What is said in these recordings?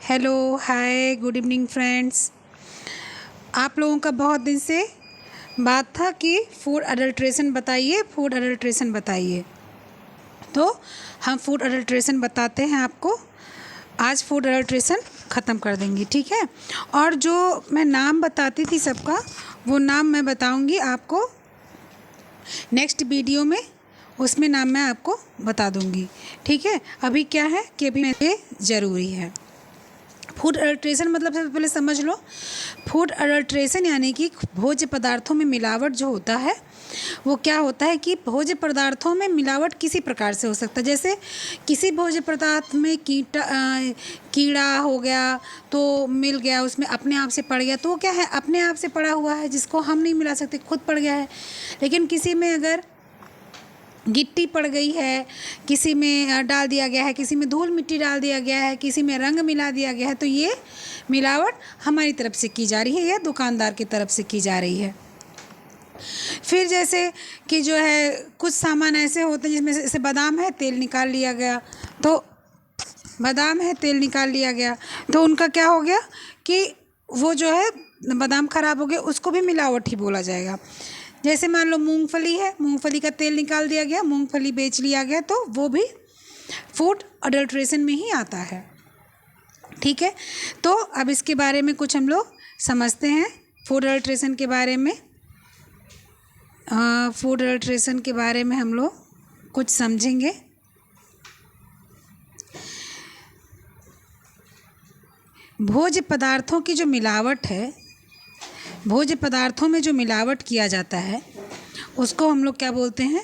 Hello, हाय, good evening friends. आप लोगों का बहुत दिन से बात था कि फूड अडल्ट्रेशन बताइए, फूड अडल्ट्रेशन बताइए। तो हम फूड अडल्ट्रेशन बताते हैं आपको। आज फूड अडल्ट्रेशन ख़त्म कर देंगे, ठीक है। और जो मैं नाम बताती थी सबका, वो नाम मैं बताऊंगी आपको नेक्स्ट वीडियो में। उसमें नाम मैं आपको बता दूंगी, ठीक है। अभी क्या है कि अभी ये ज़रूरी है। फूड अडल्ट्रेशन मतलब सबसे पहले समझ लो, फूड अडल्ट्रेशन यानी कि भोज्य पदार्थों में मिलावट जो होता है वो क्या होता है कि भोज्य पदार्थों में मिलावट किसी प्रकार से हो सकता है। जैसे किसी भोज्य पदार्थ में कीड़ा हो गया तो मिल गया, उसमें अपने आप से पड़ गया, तो वो क्या है, अपने आप से पड़ा हुआ है, जिसको हम नहीं मिला सकते, खुद पड़ गया है। लेकिन किसी में अगर गिट्टी पड़ गई है, किसी में डाल दिया गया है, किसी में धूल मिट्टी डाल दिया गया है, किसी में रंग मिला दिया गया है, तो ये मिलावट हमारी तरफ से की जा रही है या दुकानदार की तरफ से की जा रही है। फिर जैसे कि जो है कुछ सामान ऐसे होते हैं जिसमें से बादाम है, तेल निकाल लिया गया, तो बादाम है, तेल निकाल लिया गया, तो उनका क्या हो गया कि वो जो है बादाम ख़राब हो गया, उसको भी मिलावट ही बोला जाएगा। जैसे मान लो मूंगफली है, मूंगफली का तेल निकाल दिया गया, मूंगफली बेच लिया गया, तो वो भी फूड अडल्ट्रेशन में ही आता है, ठीक है। तो अब इसके बारे में कुछ हम लोग समझते हैं, फूड अडल्ट्रेशन के बारे में। फूड अडल्ट्रेशन के बारे में हम लोग कुछ समझेंगे। भोज्य पदार्थों की जो मिलावट है, भोज्य पदार्थों में जो मिलावट किया जाता है उसको हम लोग क्या बोलते हैं,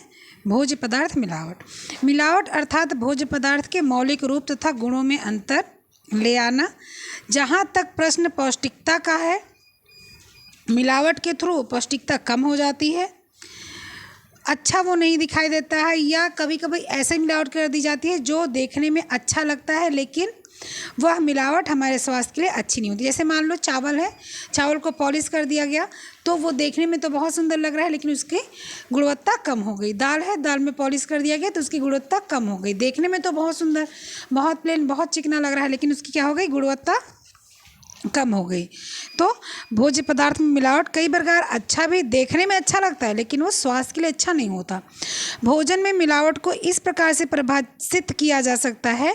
भोज्य पदार्थ मिलावट। मिलावट अर्थात भोज्य पदार्थ के मौलिक रूप तथा गुणों में अंतर ले आना। जहाँ तक प्रश्न पौष्टिकता का है, मिलावट के थ्रू पौष्टिकता कम हो जाती है, अच्छा वो नहीं दिखाई देता है, या कभी कभी ऐसे मिलावट कर दी जाती है जो देखने में अच्छा लगता है लेकिन वह मिलावट हमारे स्वास्थ्य के लिए अच्छी नहीं होती। जैसे मान लो चावल है, चावल को पॉलिश कर दिया गया तो वो देखने में तो बहुत सुंदर लग रहा है लेकिन उसकी गुणवत्ता कम हो गई। दाल है, दाल में पॉलिश कर दिया गया तो उसकी गुणवत्ता कम हो गई। देखने में तो बहुत सुंदर, बहुत प्लेन, बहुत चिकना लग रहा है लेकिन उसकी क्या हो गई, गुणवत्ता कम हो गई। तो भोज्य पदार्थ में मिलावट कई प्रकार अच्छा भी देखने में अच्छा लगता है लेकिन वो स्वास्थ्य के लिए अच्छा नहीं होता। भोजन में मिलावट को इस प्रकार से परिभाषित किया जा सकता है,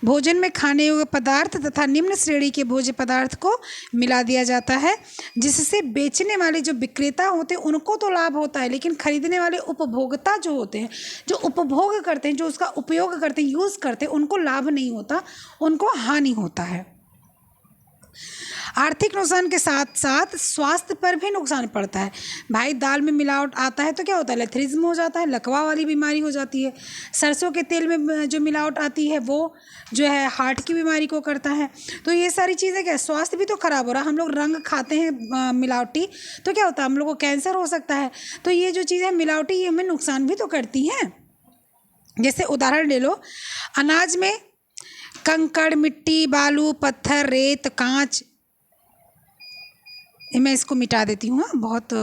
भोजन में खाने योग्य पदार्थ तथा निम्न श्रेणी के भोज्य पदार्थ को मिला दिया जाता है, जिससे बेचने वाले जो विक्रेता होते हैं उनको तो लाभ होता है लेकिन खरीदने वाले उपभोक्ता जो होते हैं, जो उपभोग करते हैं, जो उसका उपयोग करते हैं, यूज़ करते हैं, उनको लाभ नहीं होता, उनको हानि होता है। आर्थिक नुकसान के साथ साथ स्वास्थ्य पर भी नुकसान पड़ता है। भाई दाल में मिलावट आता है तो क्या होता है, लेथरिज्म हो जाता है, लकवा वाली बीमारी हो जाती है। सरसों के तेल में जो मिलावट आती है वो जो है हार्ट की बीमारी को करता है। तो ये सारी चीज़ें क्या, स्वास्थ्य भी तो खराब हो रहा है। हम लोग रंग खाते हैं मिलावटी तो क्या होता है, हम लोग को कैंसर हो सकता है। तो ये जो चीज़ें मिलावटी ये हमें नुकसान भी तो करती हैं। जैसे उदाहरण ले लो, अनाज में कंकड़, मिट्टी, बालू, पत्थर, रेत, कांच, मैं इसको मिटा देती हूँ। हाँ, बहुत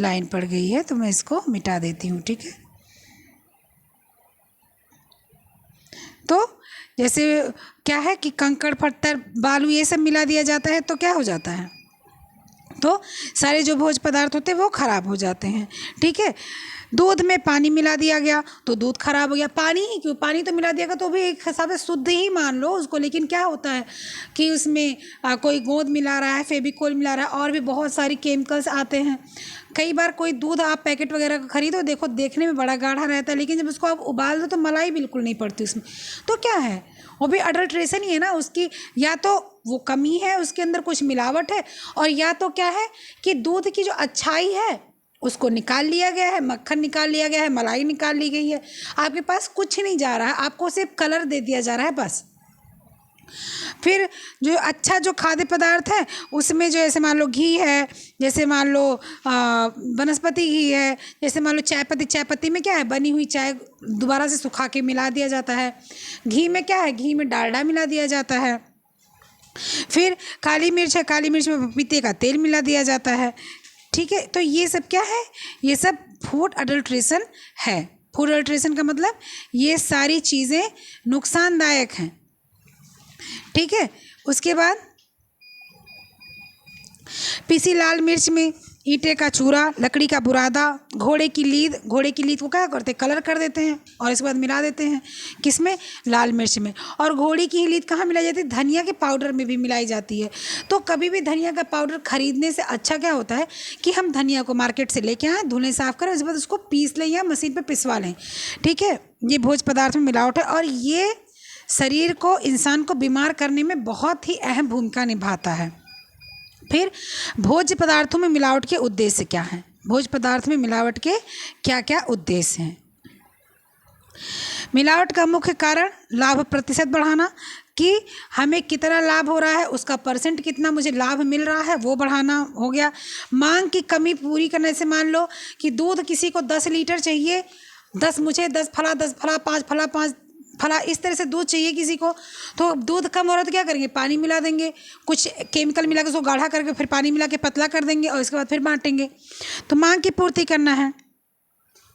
लाइन पड़ गई है तो मैं इसको मिटा देती हूँ, ठीक है। तो जैसे क्या है कि कंकड़, पत्थर, बालू ये सब मिला दिया जाता है तो क्या हो जाता है, तो सारे जो भोज्य पदार्थ होते हैं वो खराब हो जाते हैं, ठीक है। दूध में पानी मिला दिया गया तो दूध खराब हो गया। पानी ही क्यों, पानी तो मिला दिया गया तो भी एक हिसाब से शुद्ध ही मान लो उसको, लेकिन क्या होता है कि उसमें कोई गोंद मिला रहा है, फेविकोल मिला रहा है और भी बहुत सारी केमिकल्स आते हैं। कई बार कोई दूध आप पैकेट वगैरह का खरीदो, देखो देखने में बड़ा गाढ़ा रहता है लेकिन जब उसको आप उबाल दो तो मलाई बिल्कुल नहीं पड़ती उसमें। तो क्या है, वो भी अडल्ट्रेशन ही है ना उसकी। या तो वो कमी है, उसके अंदर कुछ मिलावट है, और या तो क्या है कि दूध की जो अच्छाई है उसको निकाल लिया गया है, मक्खन निकाल लिया गया है, मलाई निकाल ली गई है। आपके पास कुछ नहीं जा रहा है, आपको सिर्फ कलर दे दिया जा रहा है बस। फिर जो अच्छा जो खाद्य पदार्थ है उसमें जो ऐसे मान लो घी है, जैसे मान लो वनस्पति घी है, जैसे मान लो चाय पत्ती, चाय पत्ती में क्या है, बनी हुई चाय दोबारा से सुखा के मिला दिया जाता है। घी में क्या है, घी में डालडा मिला दिया जाता है। फिर काली मिर्च है, काली मिर्च में पपीते का तेल मिला दिया जाता है, ठीक है। तो ये सब क्या है, ये सब फूड अडल्ट्रेशन है। फूड अडल्ट्रेशन का मतलब ये सारी चीज़ें नुकसानदायक हैं, ठीक है। उसके बाद पीसी लाल मिर्च में ईंटे का चूरा, लकड़ी का बुरादा, घोड़े की लीद को क्या करते हैं, कलर कर देते हैं और इसके बाद मिला देते हैं किसमें, लाल मिर्च में। और घोड़े की लीद कहाँ मिलाई जाती है, धनिया के पाउडर में भी मिलाई जाती है। तो कभी भी धनिया का पाउडर खरीदने से अच्छा क्या होता है कि हम धनिया को मार्केट से लेके आएँ, धुलें, साफ करें, उसके बाद उसको पीस लें या मशीन पर पिसवा लें। ठीक है, ये भोज्य पदार्थ में मिलावट है और ये शरीर को, इंसान को बीमार करने में बहुत ही अहम भूमिका निभाता है। फिर भोज्य पदार्थों में मिलावट के उद्देश्य क्या हैं, भोज्य पदार्थ में मिलावट के क्या क्या उद्देश्य हैं। मिलावट का मुख्य कारण लाभ प्रतिशत बढ़ाना, कि हमें कितना लाभ हो रहा है, उसका परसेंट कितना मुझे लाभ मिल रहा है वो बढ़ाना हो गया। मांग की कमी पूरी करने से, मान लो कि दूध किसी को 10 लीटर चाहिए, 10 मुझे, 10 फला, 10 फला, 5 फला, 5 फला, इस तरह से दूध चाहिए किसी को। तो दूध कम हो रहा है तो क्या करेंगे, पानी मिला देंगे, कुछ केमिकल मिला के उसको गाढ़ा करके फिर पानी मिला के पतला कर देंगे और इसके बाद फिर बांटेंगे। तो मांग की पूर्ति करना है।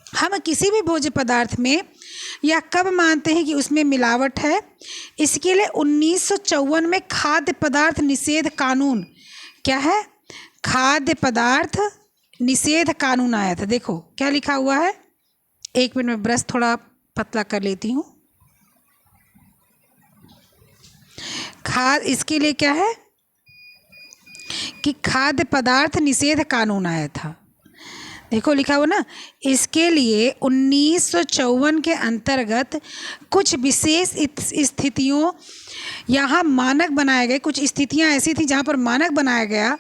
हम किसी भी भोज्य पदार्थ में या कब मानते हैं कि उसमें मिलावट है, इसके लिए 1954 में खाद्य पदार्थ निषेध कानून, क्या है, खाद्य पदार्थ निषेध कानून आया था। देखो क्या लिखा हुआ है, एक मिनट में ब्रश थोड़ा पतला कर लेती हूँ। इसके लिए क्या है कि खाद्य पदार्थ निषेध कानून आया था। देखो लिखा हुआ ना, इसके लिए 1954 के अंतर्गत कुछ विशेष स्थितियों यहाँ मानक बनाए गए, कुछ स्थितियाँ ऐसी थी जहाँ पर मानक बनाया गया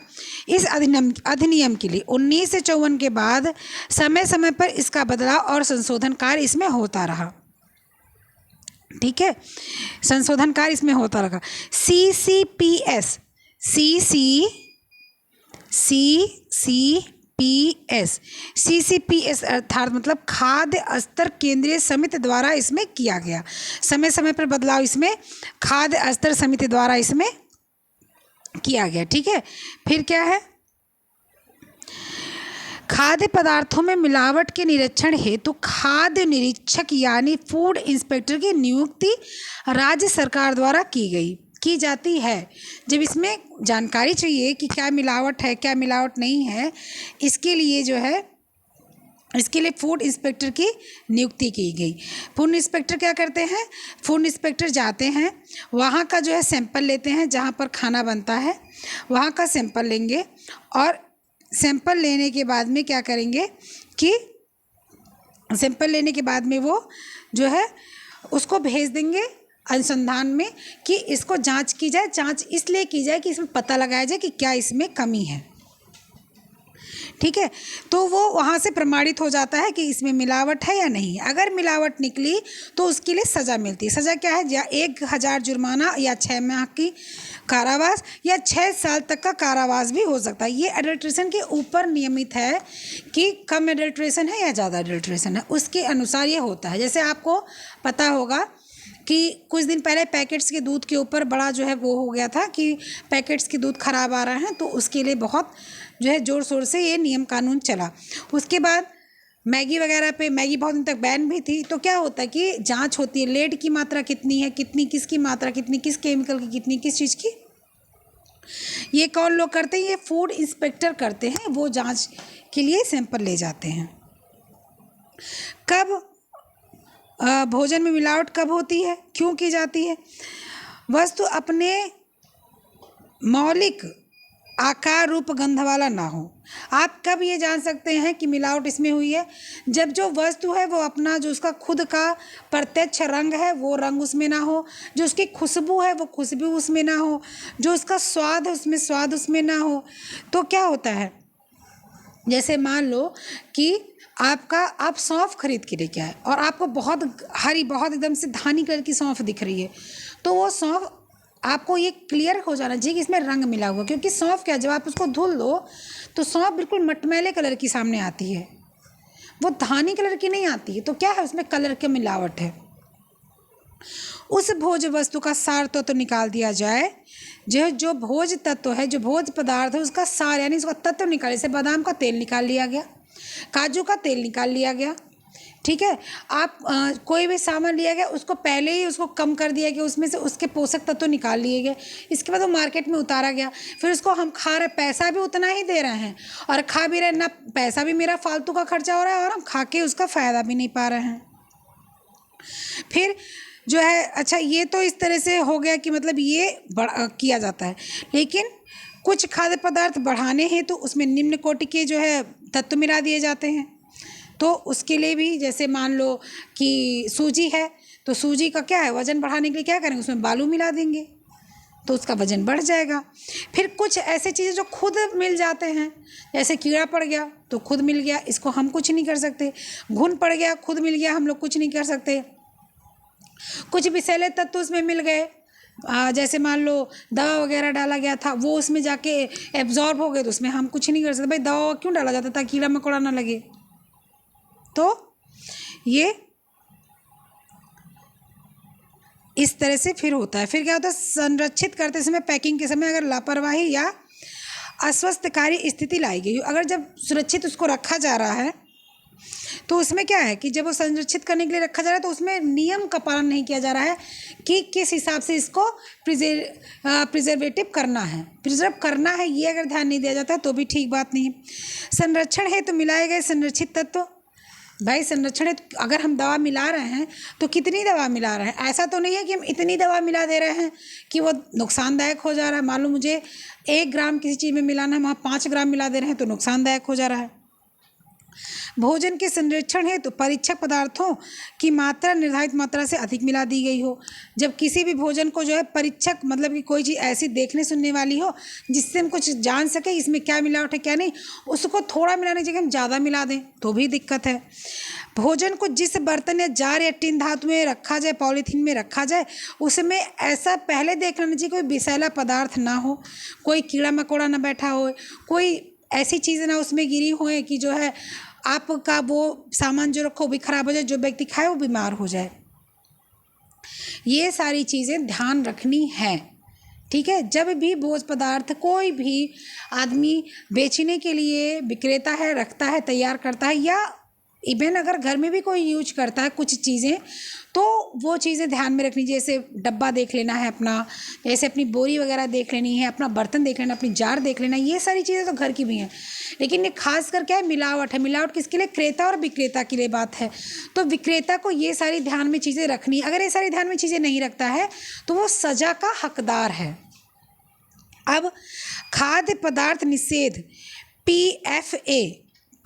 इस अधिनियम के लिए। 1954 के बाद समय समय पर इसका बदलाव और संशोधन कार्य इसमें होता रहा। ठीक है, संशोधन कार्य इसमें होता रहा। CCPS अर्थात मतलब खाद्य स्तर केंद्रीय समिति द्वारा इसमें किया गया। समय समय पर बदलाव इसमें खाद्य स्तर समिति द्वारा इसमें किया गया। ठीक है, फिर क्या है, खाद्य पदार्थों में मिलावट के निरीक्षण हेतु खाद्य निरीक्षक यानी फूड इंस्पेक्टर की नियुक्ति राज्य सरकार द्वारा की जाती है। जब इसमें जानकारी चाहिए कि क्या मिलावट है, क्या मिलावट नहीं है, इसके लिए जो है, इसके लिए फूड इंस्पेक्टर की नियुक्ति की गई। फूड इंस्पेक्टर क्या करते हैं, फूड इंस्पेक्टर जाते हैं, वहाँ का जो है सैंपल लेते हैं, जहाँ पर खाना बनता है वहाँ का सैंपल लेंगे और सैंपल लेने के बाद में क्या करेंगे कि सैंपल लेने के बाद में वो जो है उसको भेज देंगे अनुसंधान में कि इसको जांच की जाए। जांच इसलिए की जाए कि इसमें पता लगाया जाए कि क्या इसमें कमी है। ठीक है, तो वो वहाँ से प्रमाणित हो जाता है कि इसमें मिलावट है या नहीं। अगर मिलावट निकली तो उसके लिए सज़ा मिलती है। सज़ा क्या है, या 1000 जुर्माना या 6 माह की कारावास या 6 साल तक का कारावास भी हो सकता है। ये एडल्ट्रेशन के ऊपर नियमित है कि कम एडल्ट्रेशन है या ज़्यादा एडल्ट्रेशन है, उसके अनुसार ये होता है। जैसे आपको पता होगा कि कुछ दिन पहले पैकेट्स के दूध के ऊपर बड़ा जो है वो हो गया था कि पैकेट्स के दूध ख़राब आ रहे हैं, तो उसके लिए बहुत जो है ज़ोर शोर से ये नियम कानून चला। उसके बाद मैगी वगैरह पे, मैगी बहुत दिन तक बैन भी थी, तो क्या होता है कि जांच होती है, लेड की मात्रा कितनी है, कितनी किसकी मात्रा कितनी, किस केमिकल की कितनी, किस चीज़ की, ये कौन लोग करते हैं, ये फूड इंस्पेक्टर करते हैं। वो जांच के लिए सैंपल ले जाते हैं। कब भोजन में मिलावट कब होती है, क्यों की जाती है, वस्तु अपने मौलिक आकार रूप गंध वाला ना हो। आप कब ये जान सकते हैं कि मिलावट इसमें हुई है, जब जो वस्तु है वो अपना जो उसका खुद का प्रत्यक्ष रंग है वो रंग उसमें ना हो, जो उसकी खुशबू है वो खुशबू उसमें ना हो, जो उसका स्वाद है उसमें स्वाद उसमें ना हो। तो क्या होता है, जैसे मान लो कि आप सौंफ खरीद के लेके आए और आपको बहुत हरी, बहुत एकदम से धानी कलर की सौंफ दिख रही है, तो वो सौंफ आपको ये क्लियर हो जाना चाहिए कि इसमें रंग मिला हुआ, क्योंकि सौंफ क्या, जब आप उसको धुल दो तो सौंफ बिल्कुल मटमैले कलर की सामने आती है, वो धानी कलर की नहीं आती है। तो क्या है, उसमें कलर की मिलावट है। उस भोज्य वस्तु का सार तो निकाल दिया जाए, जो भोज्य तत्व है, जो भोज्य पदार्थ है, उसका सार यानी उसका तत्व निकाल, जैसे बादाम का तेल निकाल लिया गया, काजू का तेल निकाल लिया गया, ठीक है। आप कोई भी सामान लिया गया उसको पहले ही उसको कम कर दिया गया, उसमें से उसके पोषक तत्व निकाल लिए गए, इसके बाद वो मार्केट में उतारा गया, फिर उसको हम खा रहे, पैसा भी उतना ही दे रहे हैं और खा भी रहे, ना पैसा भी मेरा फालतू का खर्चा हो रहा है और हम खा के उसका फ़ायदा भी नहीं पा रहे हैं। फिर जो है, अच्छा ये तो इस तरह से हो गया कि मतलब ये किया जाता है, लेकिन कुछ खाद्य पदार्थ बढ़ाने हैं तो उसमें निम्न कोटि के जो है तत्व मिला दिए जाते हैं। तो उसके लिए भी जैसे मान लो कि सूजी है, तो सूजी का क्या है, वज़न बढ़ाने के लिए क्या करेंगे, उसमें बालू मिला देंगे तो उसका वज़न बढ़ जाएगा। फिर कुछ ऐसे चीज़ें जो खुद मिल जाते हैं, जैसे कीड़ा पड़ गया तो खुद मिल गया, इसको हम कुछ नहीं कर सकते, घुन पड़ गया खुद मिल गया, हम लोग कुछ नहीं कर सकते। कुछ विषैले तत्व उसमें मिल गए, जैसे मान लो दवा वगैरह डाला गया था, वो उसमें जाके एब्जॉर्ब हो गए तो उसमें हम कुछ नहीं कर सकते। भाई दवा क्यों डाला जाता था, कीड़ा मकोड़ा ना लगे। तो ये इस तरह से फिर होता है। फिर क्या होता है, संरक्षित करते समय, पैकिंग के समय अगर लापरवाही या अस्वस्थकारी स्थिति लाई गई, अगर जब सुरक्षित उसको रखा जा रहा है तो उसमें क्या है कि जब वो संरक्षित करने के लिए रखा जा रहा है तो उसमें नियम का पालन नहीं किया जा रहा है कि किस हिसाब से इसको प्रिजर्वेटिव करना है, प्रिजर्व करना है, ये अगर ध्यान नहीं दिया जाता तो भी ठीक बात नहीं है। संरक्षण है तो मिलाए गए संरक्षित तत्व, भाई संरक्षण है तो अगर हम दवा मिला रहे हैं तो कितनी दवा मिला रहे हैं, ऐसा तो नहीं है कि हम इतनी दवा मिला दे रहे हैं कि वो नुकसानदायक हो जा रहा है। मान लो मुझे 1 ग्राम किसी चीज़ में मिलाना है, वहाँ 5 ग्राम मिला दे रहे हैं तो नुकसानदायक हो जा रहा है। भोजन के संरक्षण है तो परीक्षक पदार्थों की मात्रा निर्धारित मात्रा से अधिक मिला दी गई हो। जब किसी भी भोजन को जो है परीक्षक, मतलब कि कोई चीज़ ऐसी देखने सुनने वाली हो जिससे हम कुछ जान सके इसमें क्या मिलावट है क्या नहीं, उसको थोड़ा मिलाने की जगह हम ज़्यादा मिला दें तो भी दिक्कत है। भोजन को जिस बर्तन या जार या टिन धातु में रखा जाए, पॉलीथीन में रखा जाए, उसमें ऐसा पहले देख लेना चाहिए कोई विषैला पदार्थ ना हो, कोई कीड़ा मकोड़ा ना बैठा हो, कोई ऐसी चीज़ें ना उसमें गिरी होए कि जो है आपका वो सामान जो रखो वो भी ख़राब हो जाए, जो व्यक्ति खाए वो बीमार हो जाए। ये सारी चीज़ें ध्यान रखनी है, ठीक है। जब भी भोज्य पदार्थ कोई भी आदमी बेचने के लिए विक्रेता है, रखता है, तैयार करता है, या इवन अगर घर में भी कोई यूज करता है कुछ चीज़ें, तो वो चीज़ें ध्यान में रखनी, जैसे डब्बा देख लेना है अपना, जैसे अपनी बोरी वगैरह देख लेनी है, अपना बर्तन देख लेना, अपनी जार देख लेना, ये सारी चीज़ें तो घर की भी हैं। लेकिन ये खास कर क्या है, मिलावट है। मिलावट किसके लिए, क्रेता और विक्रेता के लिए बात है। तो विक्रेता को ये सारी ध्यान में चीज़ें रखनी, अगर ये सारी ध्यान में चीज़ें नहीं रखता है तो वो सज़ा का हकदार है। अब खाद्य पदार्थ निषेध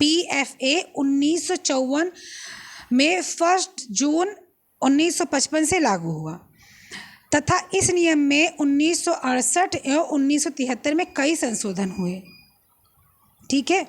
PFA 1954 में 1 जून 1955 से लागू हुआ तथा इस नियम में 1968 एवं 1973 में कई संशोधन हुए, ठीक है।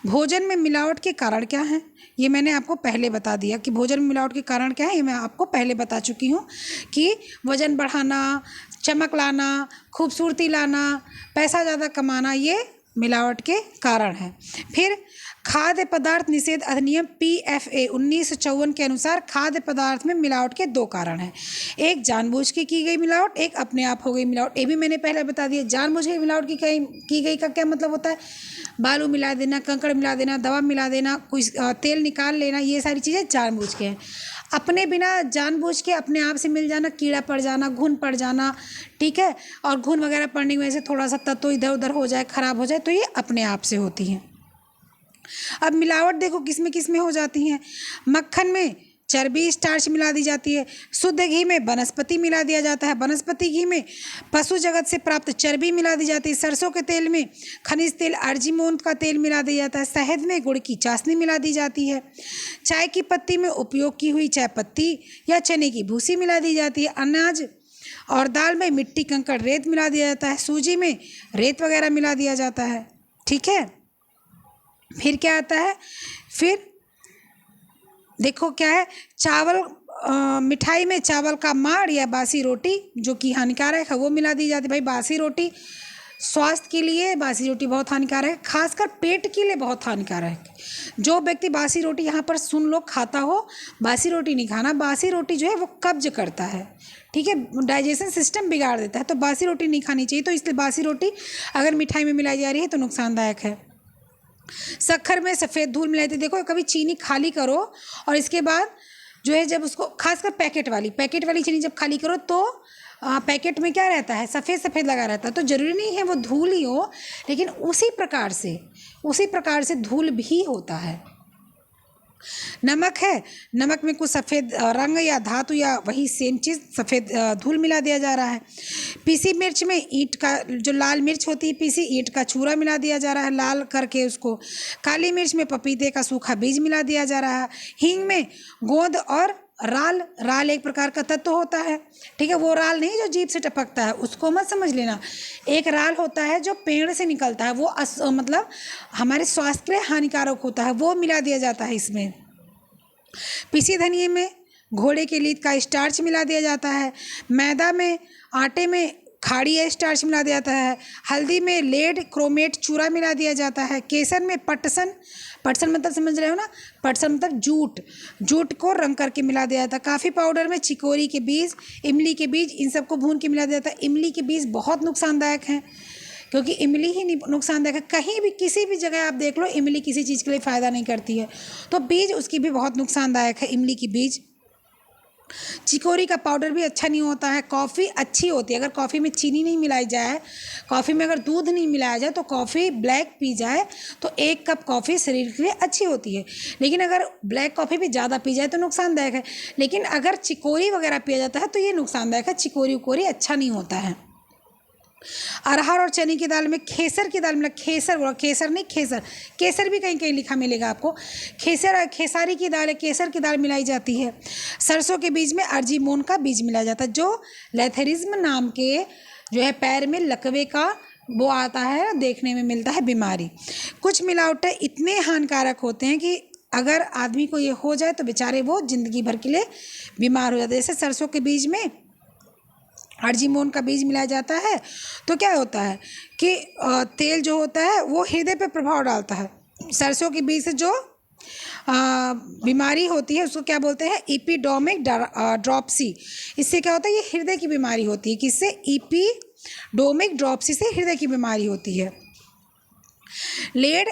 भोजन में मिलावट के कारण क्या हैं, ये मैंने आपको पहले बता दिया कि भोजन में मिलावट के कारण क्या है, ये मैं आपको पहले बता चुकी हूँ कि वज़न बढ़ाना, चमक लाना, खूबसूरती लाना, पैसा ज़्यादा कमाना, ये मिलावट के कारण है। फिर खाद्य पदार्थ निषेध अधिनियम PFA 1954 के अनुसार खाद्य पदार्थ में मिलावट के 2 कारण हैं, एक जानबूझ के की गई मिलावट, एक अपने आप हो गई मिलावट। ये भी मैंने पहले बता दिया। जानबूझ के मिलावट की गई का क्या मतलब होता है, बालू मिला देना, कंकड़ मिला देना, दवा मिला देना, कुछ तेल निकाल लेना, ये सारी चीज़ें जानबूझ के हैं। अपने बिना जानबूझ के अपने आप से मिल जाना, कीड़ा पड़ जाना, घुन पड़ जाना, ठीक है, और घुन वगैरह पड़ने की वजह से थोड़ा सा तत्व इधर उधर हो जाए, ख़राब हो जाए, तो ये अपने आप से होती हैं। अब मिलावट देखो किस में हो जाती हैं। मक्खन में चर्बी, स्टार्च मिला दी जाती है। शुद्ध घी में वनस्पति मिला दिया जाता है। वनस्पति घी में पशु जगत से प्राप्त चर्बी मिला दी जाती है। सरसों के तेल में खनिज तेल अर्जिमोन का तेल मिला दिया जाता है। शहद में गुड़ की चाशनी मिला दी जाती है। चाय की पत्ती में उपयोग की हुई चाय पत्ती या चने की भूसी मिला दी जाती है। अनाज और दाल में मिट्टी, कंकड़, रेत मिला दिया जाता है। सूजी में रेत वगैरह मिला दिया जाता है, ठीक है। फिर क्या आता है, फिर देखो क्या है, चावल, मिठाई में चावल का माड़ या बासी रोटी जो कि हानिकारक है वो मिला दी जाती है। भाई बासी रोटी स्वास्थ्य के लिए, बासी रोटी बहुत हानिकारक है, खासकर पेट के लिए बहुत हानिकारक है। जो व्यक्ति बासी रोटी, यहाँ पर सुन लो, खाता हो, बासी रोटी नहीं खाना। बासी रोटी जो है वो कब्ज करता है, ठीक है, डाइजेशन सिस्टम बिगाड़ देता है, तो बासी रोटी नहीं खानी चाहिए। तो इसलिए बासी रोटी अगर मिठाई में मिलाई जा रही है तो नुकसानदायक है। शक्कर में सफ़ेद धूल मिलाई थी। देखो कभी चीनी खाली करो और इसके बाद जो है जब उसको खासकर पैकेट वाली चीनी जब खाली करो तो पैकेट में क्या रहता है, सफ़ेद सफ़ेद लगा रहता है। तो ज़रूरी नहीं है वो धूल ही हो, लेकिन उसी प्रकार से धूल भी होता है। नमक है, नमक में कुछ सफ़ेद रंग या धातु या वही सेम चीज़ सफ़ेद धूल मिला दिया जा रहा है। पीसी मिर्च में ईंट का जो लाल मिर्च होती है पीसी, ईंट का चूरा मिला दिया जा रहा है लाल करके उसको। काली मिर्च में पपीते का सूखा बीज मिला दिया जा रहा है। हींग में गोंद और राल एक प्रकार का तत्व होता है, ठीक है। वो राल नहीं जो जीभ से टपकता है, उसको मत समझ लेना। एक राल होता है जो पेड़ से निकलता है, वो मतलब हमारे स्वास्थ्य के लिए हानिकारक होता है, वो मिला दिया जाता है इसमें। पीसी धनिये में घोड़े के लीद का स्टार्च मिला दिया जाता है। मैदा में, आटे में खाड़ी स्टार्च मिला दिया जाता है। हल्दी में लेड क्रोमेट चूरा मिला दिया जाता है। केसर में पटसन मतलब समझ रहे हो ना, पटसन मतलब जूट को रंग करके मिला दिया जाता है। काफ़ी पाउडर में चिकोरी के बीज, इमली के बीज, इन सबको भून के मिला दिया जाता है। इमली के बीज बहुत नुकसानदायक हैं, क्योंकि इमली ही नुकसानदायक है। कहीं भी किसी भी जगह आप देख लो इमली किसी चीज़ के लिए फ़ायदा नहीं करती है, तो बीज उसकी भी बहुत नुकसानदायक है, इमली की बीज। चिकोरी का पाउडर भी अच्छा नहीं होता है। कॉफ़ी अच्छी होती है अगर कॉफ़ी में चीनी नहीं मिलाई जाए, कॉफ़ी में अगर दूध नहीं मिलाया जाए तो कॉफ़ी ब्लैक पी जाए तो 1 कप कॉफ़ी शरीर के लिए अच्छी होती है। लेकिन अगर ब्लैक कॉफ़ी भी ज़्यादा पी जाए तो नुकसानदायक है। लेकिन अगर चिकोरी वगैरह पिया जाता है तो ये नुकसानदायक है, चिकोरी उकोरी अच्छा नहीं होता है। अरहर और चने की दाल में खेसर की दाल मिला, केसर भी कहीं कहीं लिखा मिलेगा आपको। खेसारी की दाल है, केसर की दाल मिलाई जाती है। सरसों के बीज में अर्जीमोन का बीज मिलाया जाता है, जो लेथेरिज्म नाम के जो है पैर में लकवे का वो आता है, देखने में मिलता है बीमारी। कुछ मिलावटें इतने हानिकारक होते हैं कि अगर आदमी को ये हो जाए तो बेचारे वो ज़िंदगी भर के लिए बीमार हो जाते हैं। जैसे सरसों के बीज में अर्जीमोन का बीज मिलाया जाता है तो क्या होता है कि तेल जो होता है वो हृदय पर प्रभाव डालता है। सरसों के बीज से जो बीमारी होती है उसको क्या बोलते हैं, एपिडोमिक ड्रॉप्सी। इससे क्या होता है, ये हृदय की बीमारी होती है। किससे, एपिडोमिक ड्रॉप्सी से हृदय की बीमारी होती है। लेड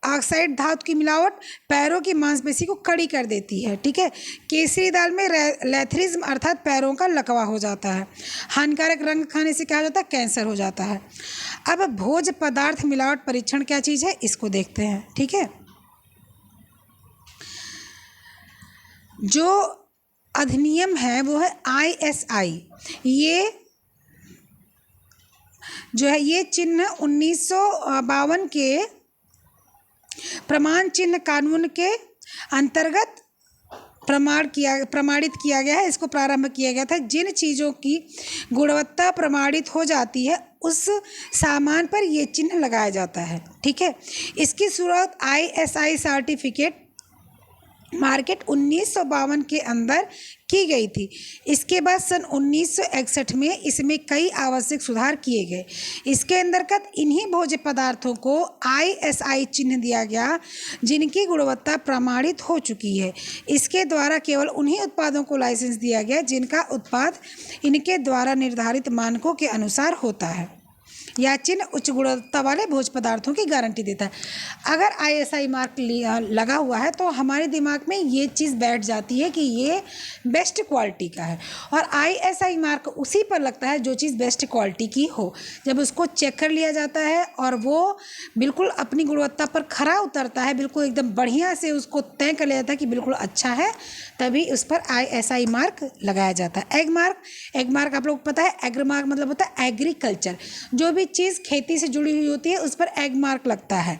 ऑक्साइड धातु की मिलावट पैरों की मांसपेशी को कड़ी कर देती है, ठीक है। केसरी दाल में लेथरिज्म अर्थात पैरों का लकवा हो जाता है। हानिकारक रंग खाने से क्या हो जाता है, कैंसर हो जाता है। अब भोज्य पदार्थ मिलावट परीक्षण क्या चीज़ है, इसको देखते हैं, ठीक है। जो अधिनियम है वो है ISI। ये जो है ये चिन्ह 1952 के प्रमाण चिन्ह कानून के अंतर्गत प्रमाणित किया गया है। इसको प्रारंभ किया गया था। जिन चीज़ों की गुणवत्ता प्रमाणित हो जाती है उस सामान पर ये चिन्ह लगाया जाता है, ठीक है। इसकी शुरुआत ISI सर्टिफिकेट मार्केट 1952 के अंदर की गई थी। इसके बाद सन 1961 में इसमें कई आवश्यक सुधार किए गए। इसके अंतर्गत इन्हीं भोज्य पदार्थों को ISI चिन्ह दिया गया जिनकी गुणवत्ता प्रमाणित हो चुकी है। इसके द्वारा केवल उन्हीं उत्पादों को लाइसेंस दिया गया जिनका उत्पाद इनके द्वारा निर्धारित मानकों के अनुसार होता है। यह चिन्ह उच्च गुणवत्ता वाले भोज्य पदार्थों की गारंटी देता है। अगर ISI मार्क लगा हुआ है तो हमारे दिमाग में ये चीज़ बैठ जाती है कि ये बेस्ट क्वालिटी का है। और ISI मार्क उसी पर लगता है जो चीज़ बेस्ट क्वालिटी की हो। जब उसको चेक कर लिया जाता है और वो बिल्कुल अपनी गुणवत्ता पर खरा उतरता है, बिल्कुल एकदम बढ़िया से उसको तय कर लिया जाता है कि बिल्कुल अच्छा है, तभी उस पर ISI मार्क लगाया जाता है। एग मार्क आप लोग को पता है, एग्री मार्क मतलब होता है एग्रीकल्चर। जो भी चीज़ खेती से जुड़ी हुई होती है उस पर एग मार्क लगता है,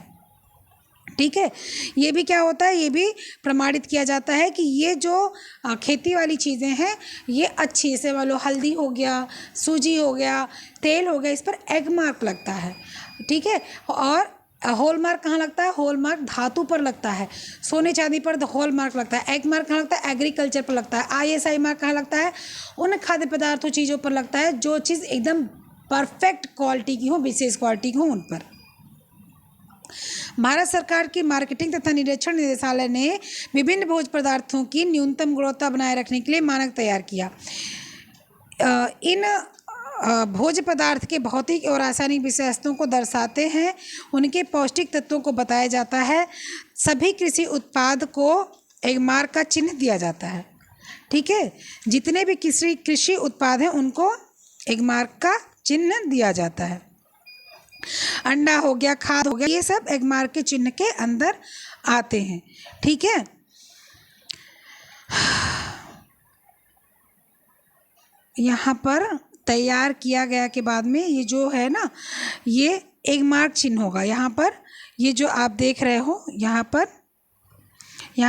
ठीक है। ये भी क्या होता है, ये भी प्रमाणित किया जाता है कि ये जो खेती वाली चीज़ें हैं ये अच्छी, जैसे मान लो हल्दी हो गया, सूजी हो गया, तेल हो गया, इस पर एग मार्क लगता है, ठीक है। और हॉल मार्क कहाँ लगता है, हॉल मार्क धातु पर लगता है। सोने चांदी पर हॉल मार्क लगता है। एग मार्क कहाँ लगता है, एग्रीकल्चर पर लगता है। ISI मार्क कहाँ लगता है, उन खाद्य पदार्थों चीज़ों पर लगता है जो चीज़ एकदम परफेक्ट क्वालिटी की हो, विशेष क्वालिटी की हो, उन पर। भारत सरकार की मार्केटिंग तथा निरीक्षण निदेशालय ने विभिन्न भोज्य पदार्थों की न्यूनतम गुणवत्ता बनाए रखने के लिए मानक तैयार किया। इन भोज्य पदार्थ के भौतिक और रासायनिक विशेषताओं को दर्शाते हैं, उनके पौष्टिक तत्वों को बताया जाता है। सभी कृषि उत्पाद को एक मार्क का चिन्ह दिया जाता है। ठीक है, जितने भी कृषि उत्पाद हैं उनको एक मार्क का चिन्ह दिया जाता है। अंडा हो गया, खाद हो गया, ये सब एक मार्क के चिन्ह के अंदर आते हैं। ठीक है, यहाँ पर तैयार किया गया के बाद में ये जो है ना, ये एक मार्क चिन्ह होगा। यहाँ पर ये जो आप देख रहे हो, यहाँ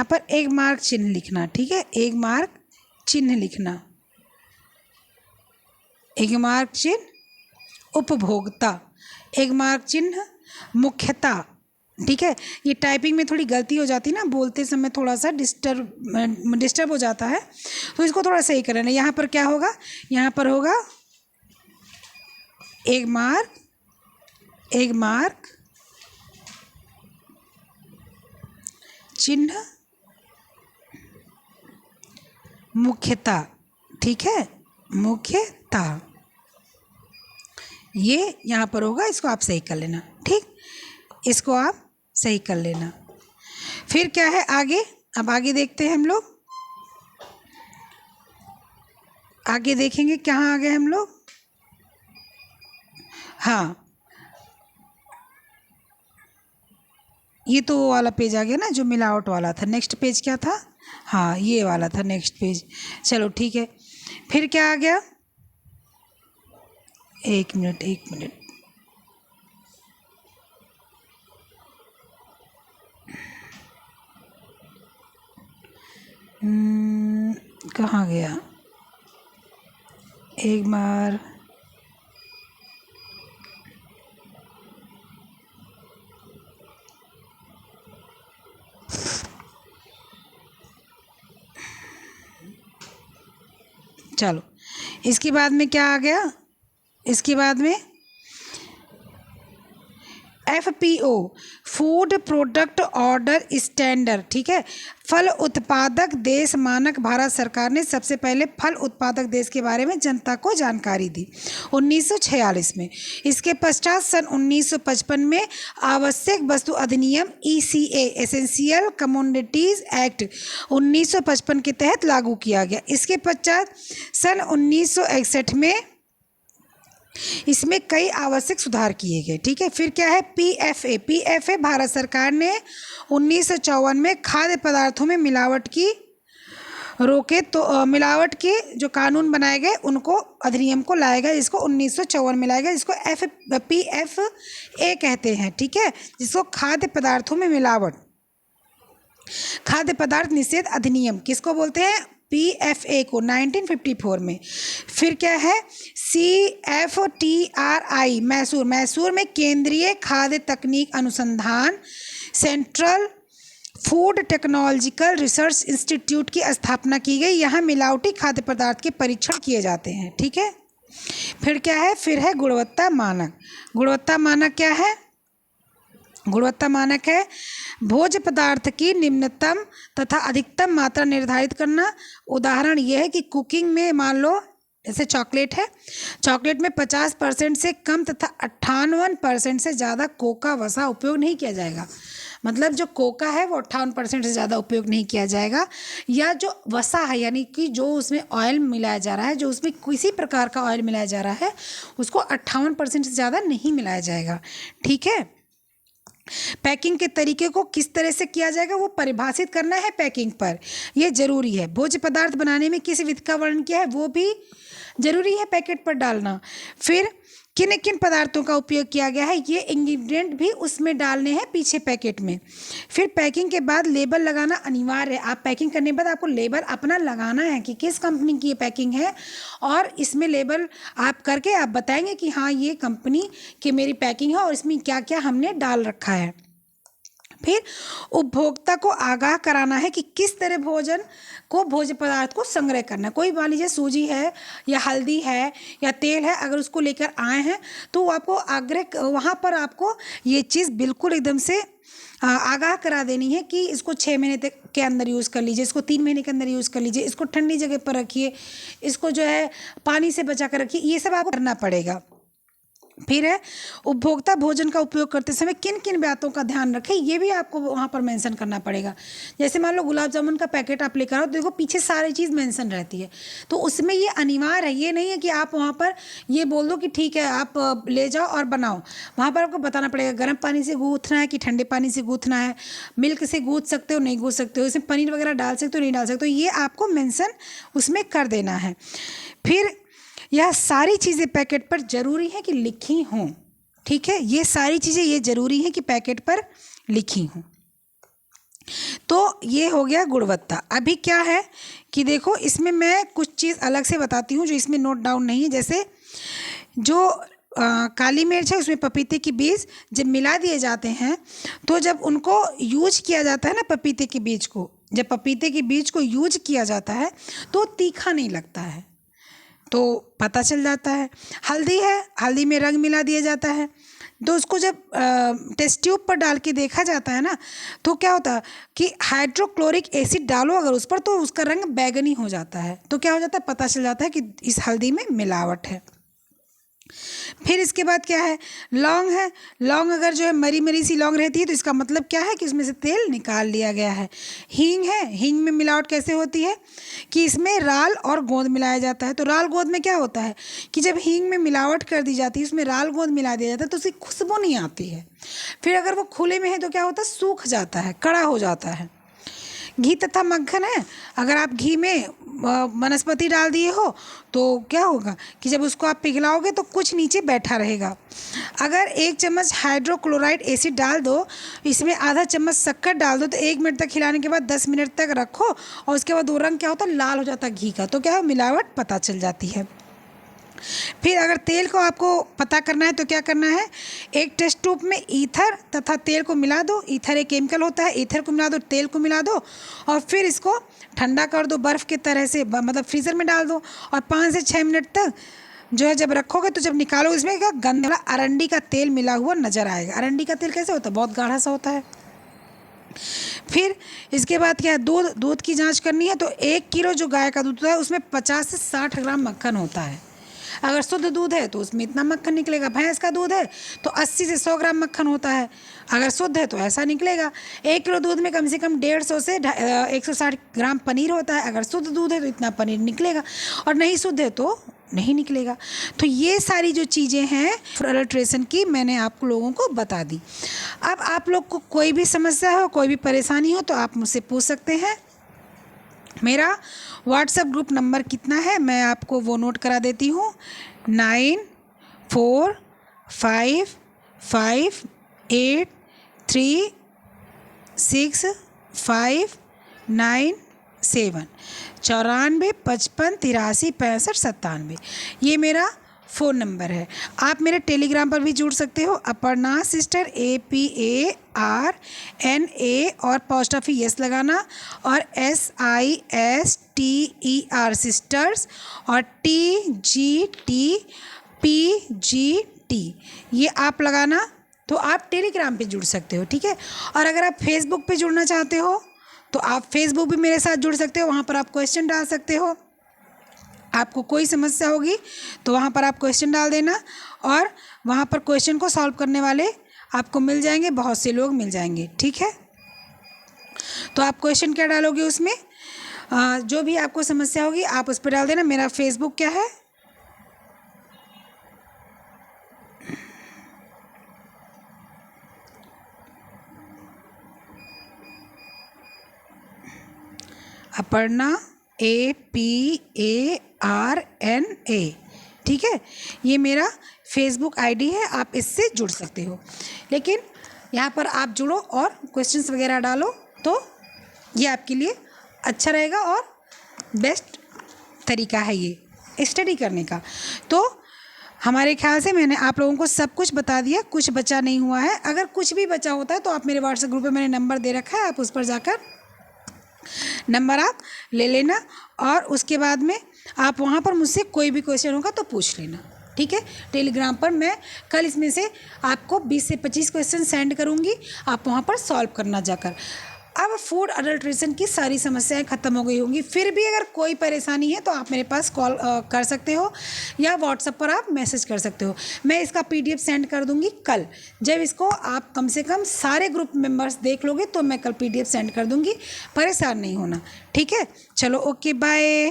पर एक मार्क चिन्ह लिखना। ठीक है, एक मार्क चिन्ह लिखना। एक मार्क चिन्ह उपभोक्ता, एक मार्क चिन्ह मुख्यता। ठीक है, ये टाइपिंग में थोड़ी गलती हो जाती है ना, बोलते समय थोड़ा सा डिस्टर्ब हो जाता है, तो इसको थोड़ा सही करना। यहाँ पर क्या होगा, यहाँ पर होगा एक मार्क चिन्ह मुख्यता। ठीक है, मुख्यता ये यहाँ पर होगा, इसको आप सही कर लेना। ठीक, इसको आप सही कर लेना। फिर क्या है आगे, अब आगे देखते हैं हम लोग। आगे देखेंगे कहाँ आ गए हम लोग। हाँ, ये तो वो वाला पेज आ गया ना जो मिलावट वाला था। नेक्स्ट पेज क्या था, हाँ ये वाला था नेक्स्ट पेज। चलो ठीक है, फिर क्या आ गया, एक मिनट कहाँ गया, एक बार चलो, इसके बाद में क्या आ गया, इसके बाद में FPO food product order standard. ठीक है, फल उत्पादक देश मानक। भारत सरकार ने सबसे पहले फल उत्पादक देश के बारे में जनता को जानकारी दी 1946 में। इसके पश्चात सन 1955 में आवश्यक वस्तु अधिनियम ECA एसेंशियल कमोडिटीज एक्ट 1955 के तहत लागू किया गया। इसके पश्चात सन 1961 में इसमें कई आवश्यक सुधार किए गए। ठीक है, फिर क्या है, PFA भारत सरकार ने 1954 में खाद्य पदार्थों में मिलावट की रोके, तो मिलावट के जो कानून बनाए गए उनको, अधिनियम को लाया गया, जिसको 1954 में लाया गया, जिसको PFA कहते हैं। ठीक है, जिसको खाद्य पदार्थों में मिलावट, खाद्य पदार्थ निषेध अधिनियम किसको बोलते हैं, PFA को 1954 में। फिर क्या है, CFTRI मैसूर में केंद्रीय खाद्य तकनीक अनुसंधान central food technological research institute की स्थापना की गई। यहाँ मिलावटी खाद्य पदार्थ के परीक्षण किए जाते हैं। ठीक है, फिर क्या है, फिर है गुणवत्ता मानक। गुणवत्ता मानक क्या है, गुणवत्ता मानक है भोज्य पदार्थ की निम्नतम तथा अधिकतम मात्रा निर्धारित करना। उदाहरण यह है कि कुकिंग में मान लो जैसे चॉकलेट है, चॉकलेट में 50% से कम तथा 58% से ज़्यादा कोका वसा उपयोग नहीं किया जाएगा। मतलब जो कोका है वो 58% से ज़्यादा उपयोग नहीं किया जाएगा, या जो वसा है यानी कि जो उसमें ऑयल मिलाया जा रहा है, जो उसमें किसी प्रकार का ऑयल मिलाया जा रहा है, उसको 58% से ज़्यादा नहीं मिलाया जाएगा। ठीक है, पैकिंग के तरीके को किस तरह से किया जाएगा वो परिभाषित करना है पैकिंग पर, यह जरूरी है। भोज्य पदार्थ बनाने में किस विधि का वर्णन किया है वो भी जरूरी है पैकेट पर डालना। फिर किन किन पदार्थों का उपयोग किया गया है ये इंग्रेडिएंट भी उसमें डालने हैं पीछे पैकेट में। फिर पैकिंग के बाद लेबल लगाना अनिवार्य है। आप पैकिंग करने के बाद आपको लेबल अपना लगाना है कि किस कंपनी की ये पैकिंग है, और इसमें लेबल आप करके आप बताएंगे कि हाँ ये कंपनी की मेरी पैकिंग है और इसमें क्या क्या हमने डाल रखा है। फिर उपभोक्ता को आगाह कराना है कि किस तरह भोज्य पदार्थ को संग्रह करना है। कोई मान लीजिए सूजी है या हल्दी है या तेल है, अगर उसको लेकर आए हैं तो वो आपको वहाँ पर आपको ये चीज़ बिल्कुल एकदम से आगाह करा देनी है कि इसको 6 महीने तक के अंदर यूज़ कर लीजिए, इसको 3 महीने के अंदर यूज़ कर लीजिए, इसको ठंडी जगह पर रखिए, इसको जो है पानी से बचा कर रखिए, ये सब आपको करना पड़ेगा। फिर है उपभोक्ता भोजन का उपयोग करते समय किन किन बातों का ध्यान रखें, ये भी आपको वहाँ पर मेंशन करना पड़ेगा। जैसे मान लो गुलाब जामुन का पैकेट आप लेकर आओ तो देखो पीछे सारी चीज़ मेंशन रहती है, तो उसमें ये अनिवार्य है, ये नहीं है कि आप वहाँ पर ये बोल दो कि ठीक है आप ले जाओ और बनाओ। वहाँ पर आपको बताना पड़ेगा गर्म पानी से गूँथना है कि ठंडे पानी से गूँथना है, मिल्क से गूँथ सकते हो नहीं गूँथ सकते हो, इसमें पनीर वगैरह डाल सकते हो नहीं डाल सकते हो, ये आपको मेंशन उसमें कर देना है। फिर यह सारी चीज़ें पैकेट पर ज़रूरी है कि लिखी हों, ठीक है, ये सारी चीज़ें ये ज़रूरी है कि पैकेट पर लिखी हों। तो ये हो गया गुणवत्ता। अभी क्या है कि देखो इसमें मैं कुछ चीज़ अलग से बताती हूँ जो इसमें नोट डाउन नहीं है। जैसे जो काली मिर्च है उसमें पपीते की बीज जब मिला दिए जाते हैं तो जब उनको यूज किया जाता है ना, पपीते के बीज को जब पपीते के बीज को यूज किया जाता है तो तीखा नहीं लगता है, तो पता चल जाता है। हल्दी है, हल्दी में रंग मिला दिया जाता है, तो उसको जब टेस्ट ट्यूब पर डाल के देखा जाता है ना तो क्या होता है कि हाइड्रोक्लोरिक एसिड डालो अगर उस पर तो उसका रंग बैगनी हो जाता है, तो क्या हो जाता है पता चल जाता है कि इस हल्दी में मिलावट है। फिर इसके बाद क्या है, लौंग है, लौंग अगर जो है मरी मरी सी लौंग रहती है तो इसका मतलब क्या है कि उसमें से तेल निकाल लिया गया है। हींग है, हींग में मिलावट कैसे होती है कि इसमें राल और गोंद मिलाया जाता है, तो राल गोंद में क्या होता है कि जब हींग में मिलावट कर दी जाती है उसमें राल गोंद मिला दिया जाता है तो उसकी खुशबू नहीं आती है। फिर अगर वो खुले में है तो क्या होता है, सूख जाता है, कड़ा हो जाता है। घी तथा मक्खन है, अगर आप घी में वनस्पति डाल दिए हो तो क्या होगा कि जब उसको आप पिघलाओगे तो कुछ नीचे बैठा रहेगा। अगर 1 चम्मच हाइड्रोक्लोराइड एसिड डाल दो, इसमें आधा चम्मच शक्कर डाल दो तो 1 मिनट तक हिलाने के बाद 10 मिनट तक रखो और उसके बाद वो रंग क्या होता है, लाल हो जाता है घी का, तो क्या है मिलावट पता चल जाती है। फिर अगर तेल को आपको पता करना है तो क्या करना है, एक टेस्ट ट्यूब में ईथर तथा तेल को मिला दो, ईथर एक केमिकल होता है, ईथर को मिला दो, तेल को मिला दो और फिर इसको ठंडा कर दो बर्फ़ की तरह से, मतलब फ्रीज़र में डाल दो और 5 से 6 मिनट तक जो है जब रखोगे तो जब निकालो इसमें क्या गंध वाला अरंडी का तेल मिला हुआ नज़र आएगा। अरंडी का तेल कैसे होता है, बहुत गाढ़ा सा होता है। फिर इसके बाद क्या है, दूध की जांच करनी है, तो 1 किलो जो गाय का दूध होता है उसमें 50 से 60 ग्राम मक्खन होता है। अगर शुद्ध दूध है तो उसमें इतना मक्खन निकलेगा, भैंस का दूध है तो 80 से 100 ग्राम मक्खन होता है, अगर शुद्ध है तो ऐसा निकलेगा। 1 किलो दूध में कम से कम 150 से 160 ग्राम पनीर होता है, अगर शुद्ध दूध है तो इतना पनीर निकलेगा और नहीं शुद्ध है तो नहीं निकलेगा। तो ये सारी जो चीज़ें हैं अडल्ट्रेशन की मैंने आप लोगों को बता दी। अब आप लोग को कोई भी समस्या हो, कोई भी परेशानी हो तो आप मुझसे पूछ सकते हैं। मेरा व्हाट्सएप ग्रुप नंबर कितना है मैं आपको वो नोट करा देती हूँ, 9455836597 94 55 83 65 97, ये मेरा फ़ोन नंबर है। आप मेरे टेलीग्राम पर भी जुड़ सकते हो, अपर्णा सिस्टर APARNA और पोस्ट ऑफिस यस लगाना और SISTER सिस्टर्स और TGTPGT ये आप लगाना, तो आप टेलीग्राम पे जुड़ सकते हो, ठीक है। और अगर आप फेसबुक पे जुड़ना चाहते हो तो आप फेसबुक भी मेरे साथ जुड़ सकते हो, वहाँ पर आप क्वेश्चन डाल सकते हो। आपको कोई समस्या होगी तो वहाँ पर आप क्वेश्चन डाल देना और वहाँ पर क्वेश्चन को सॉल्व करने वाले आपको मिल जाएंगे, बहुत से लोग मिल जाएंगे, ठीक है। तो आप क्वेश्चन क्या डालोगे उसमें, जो भी आपको समस्या होगी आप उस पर डाल देना। मेरा फेसबुक क्या है, अपर्णा APARNA, ठीक है, ये मेरा फेसबुक आईडी है, आप इससे जुड़ सकते हो। लेकिन यहाँ पर आप जुड़ो और क्वेश्चंस वगैरह डालो तो ये आपके लिए अच्छा रहेगा और बेस्ट तरीका है ये स्टडी करने का। तो हमारे ख्याल से मैंने आप लोगों को सब कुछ बता दिया, कुछ बचा नहीं हुआ है। अगर कुछ भी बचा होता है तो आप मेरे व्हाट्सएप ग्रुप पे मैंने नंबर दे रखा है, आप उस पर जाकर नंबर आप ले लेना और उसके बाद में आप वहाँ पर मुझसे कोई भी क्वेश्चन होगा तो पूछ लेना, ठीक है। टेलीग्राम पर मैं कल इसमें से आपको 20 से 25 क्वेश्चन सेंड करूँगी, आप वहाँ पर सॉल्व करना जाकर। अब फूड अडल्ट्रेशन की सारी समस्याएं ख़त्म हो गई होंगी। फिर भी अगर कोई परेशानी है तो आप मेरे पास कॉल कर सकते हो या व्हाट्सएप पर आप मैसेज कर सकते हो। मैं इसका PDF सेंड कर दूंगी कल। जब इसको आप कम से कम सारे ग्रुप मेंबर्स देख लोगे तो मैं कल PDF सेंड कर दूंगी, परेशान नहीं होना, ठीक है। चलो ओके बाय।